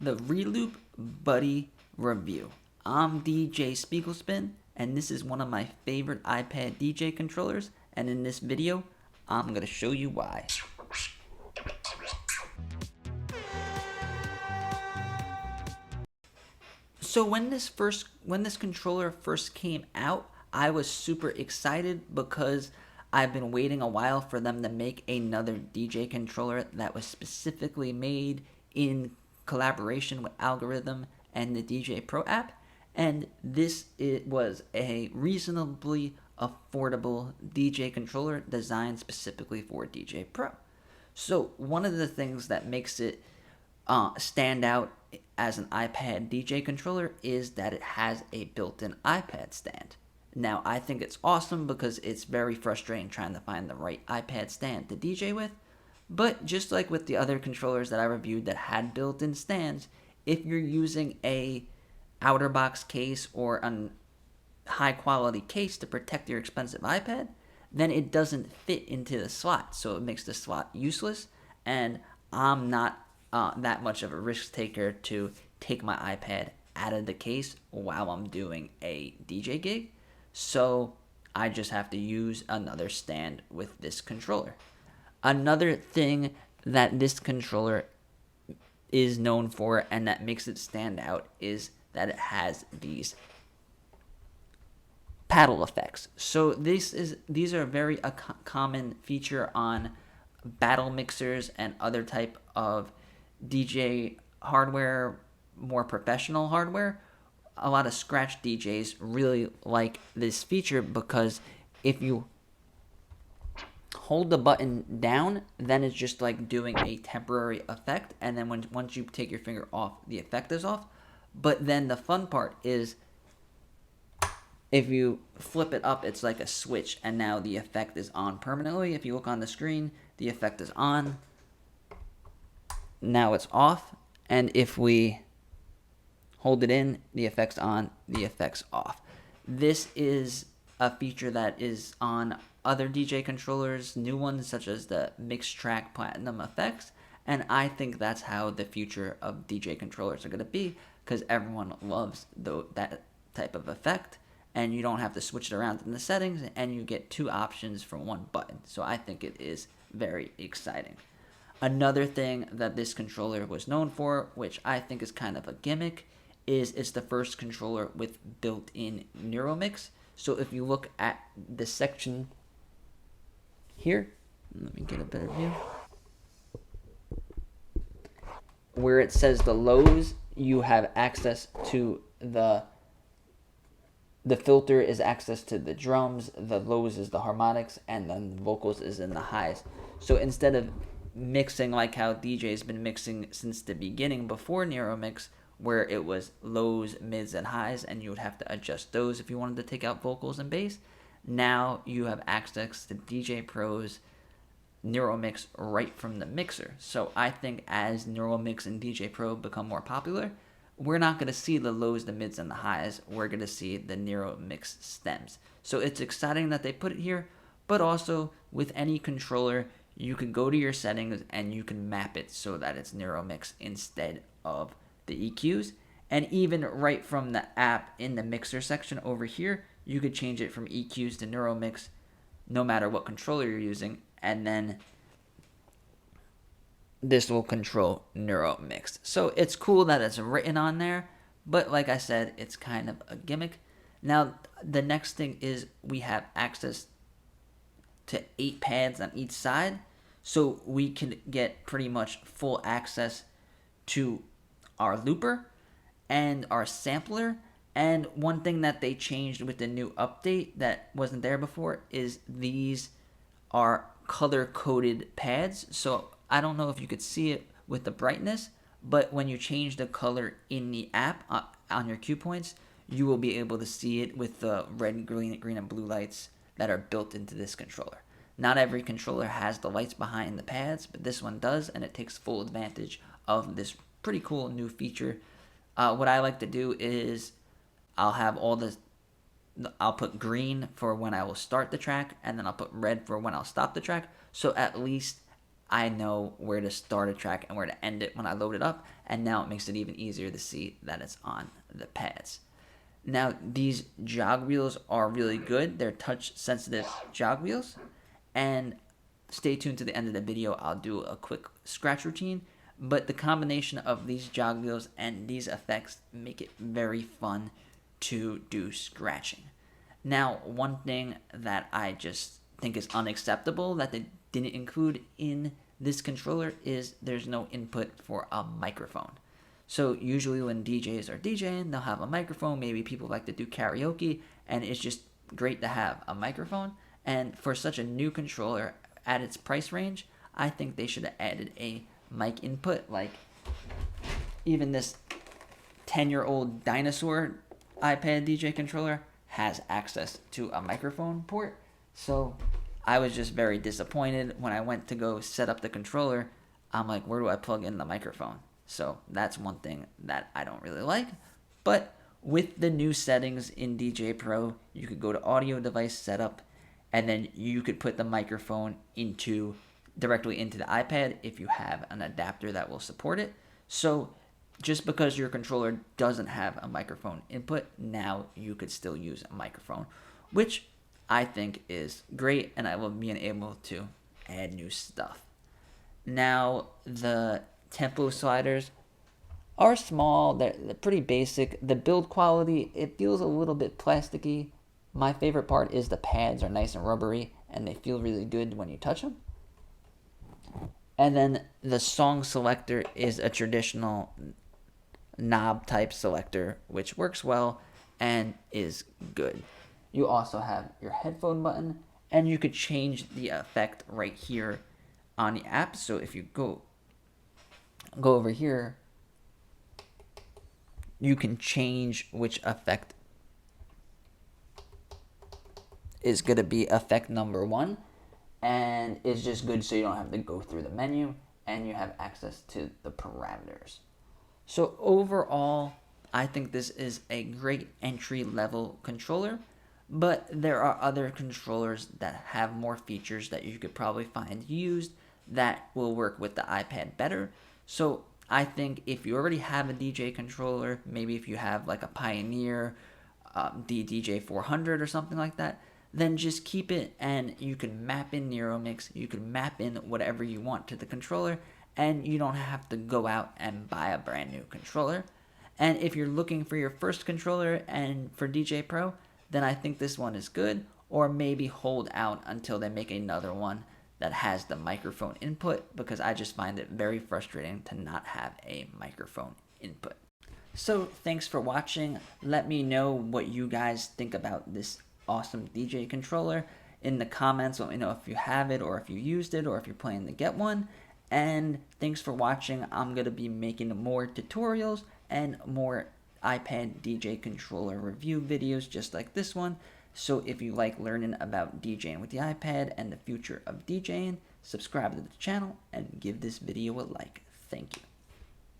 the Reloop Buddy review. I'm DJ Spiegel Spin, and this is one of my favorite iPad DJ controllers, and in this video, I'm going to show you why. So when this controller first came out, I was super excited because I've been waiting a while for them to make another DJ controller that was specifically made in collaboration with Algorithm and the DJ Pro app. And it was a reasonably affordable DJ controller designed specifically for DJ Pro. So one of the things that makes it stand out as an iPad DJ controller is that it has a built-in iPad stand. Now, I think it's awesome because it's very frustrating trying to find the right iPad stand to DJ with. But just like with the other controllers that I reviewed that had built-in stands, if you're using a outer box case or a high quality case to protect your expensive iPad, then it doesn't fit into the slot. So it makes the slot useless. And I'm not that much of a risk taker to take my iPad out of the case while I'm doing a DJ gig. So I just have to use another stand with this controller. Another thing that this controller is known for and that makes it stand out is that it has these paddle effects. So these are a very common feature on battle mixers and other type of DJ hardware, more professional hardware. A lot of scratch DJs really like this feature because if you hold the button down, then it's just like doing a temporary effect, and then once you take your finger off, the effect is off. But then the fun part is if you flip it up, it's like a switch, and now the effect is on permanently. If you look on the screen, the effect is on. Now it's off, and if we hold it in, the effect's on, the effect's off. This is a feature that is on other DJ controllers, new ones such as the Mix Track Platinum effects, and I think that's how the future of DJ controllers are going to be because everyone loves that type of effect, and you don't have to switch it around in the settings, and you get two options for one button. So I think it is very exciting. Another thing that this controller was known for, which I think is kind of a gimmick, is it's the first controller with built-in NeuroMix. So if you look at the section here, let me get a better view, where it says the lows, you have access to the filter is access to the drums, the lows is the harmonics, and then the vocals is in the highs. So instead of mixing like how DJ's been mixing since the beginning before NeuroMix, where it was lows, mids, and highs, and you would have to adjust those if you wanted to take out vocals and bass. Now you have access to DJ Pro's NeuroMix right from the mixer. So I think as NeuroMix and DJ Pro become more popular, we're not going to see the lows, the mids, and the highs. We're going to see the NeuroMix stems. So it's exciting that they put it here, but also with any controller, you can go to your settings and you can map it so that it's NeuroMix instead of the EQs. And even right from the app in the mixer section over here, you could change it from EQs to NeuroMix no matter what controller you're using, and then this will control NeuroMix. So it's cool that it's written on there, but like I said, it's kind of a gimmick. Now, the next thing is we have access to 8 pads on each side, so we can get pretty much full access to our looper and our sampler. And one thing that they changed with the new update that wasn't there before is these are color-coded pads. So I don't know if you could see it with the brightness, but when you change the color in the app on your cue points, you will be able to see it with the red, green, and blue lights that are built into this controller. Not every controller has the lights behind the pads, but this one does, and it takes full advantage of this pretty cool new feature. What I like to do is I'll put green for when I will start the track, and then I'll put red for when I'll stop the track. So at least I know where to start a track and where to end it when I load it up, and now it makes it even easier to see that it's on the pads. Now, these jog wheels are really good. They're touch-sensitive jog wheels, and stay tuned to the end of the video. I'll do a quick scratch routine, but the combination of these jog wheels and these effects make it very fun to do scratching. Now, one thing that I just think is unacceptable that they didn't include in this controller is there's no input for a microphone. So usually when DJs are DJing, they'll have a microphone. Maybe people like to do karaoke, and it's just great to have a microphone. And for such a new controller at its price range, I think they should have added a mic input. Like even this 10-year-old dinosaur iPad DJ controller has access to a microphone port. So I was just very disappointed when I went to go set up the controller. I'm like, where do I plug in the microphone? So that's one thing that I don't really like. But with the new settings in Djay Pro, you could go to audio device setup, and then you could put the microphone directly into the iPad if you have an adapter that will support it. So just because your controller doesn't have a microphone input, now you could still use a microphone, which I think is great, and I will be able to add new stuff. Now, the tempo sliders are small. They're pretty basic. The build quality, it feels a little bit plasticky. My favorite part is the pads are nice and rubbery, and they feel really good when you touch them. And then the song selector is a traditional knob type selector, which works well and is good. You also have your headphone button, and you could change the effect right here on the app. So if you go over here, you can change which effect is going to be effect number 1, and it's just good so you don't have to go through the menu, and you have access to the parameters. So overall, I think this is a great entry-level controller, but there are other controllers that have more features that you could probably find used that will work with the iPad better. So I think if you already have a DJ controller, maybe if you have like a Pioneer, the DJ 400 or something like that, then just keep it, and you can map in NeuroMix, you can map in whatever you want to the controller, and you don't have to go out and buy a brand new controller. And if you're looking for your first controller and for Djay Pro, then I think this one is good, or maybe hold out until they make another one that has the microphone input, because I just find it very frustrating to not have a microphone input. So thanks for watching. Let me know what you guys think about this awesome DJ controller in the comments. Let me know if you have it, or if you used it, or if you're planning to get one. And thanks for watching. I'm going to be making more tutorials and more iPad DJ controller review videos just like this one. So if you like learning about DJing with the iPad and the future of DJing, subscribe to the channel and give this video a like. Thank you.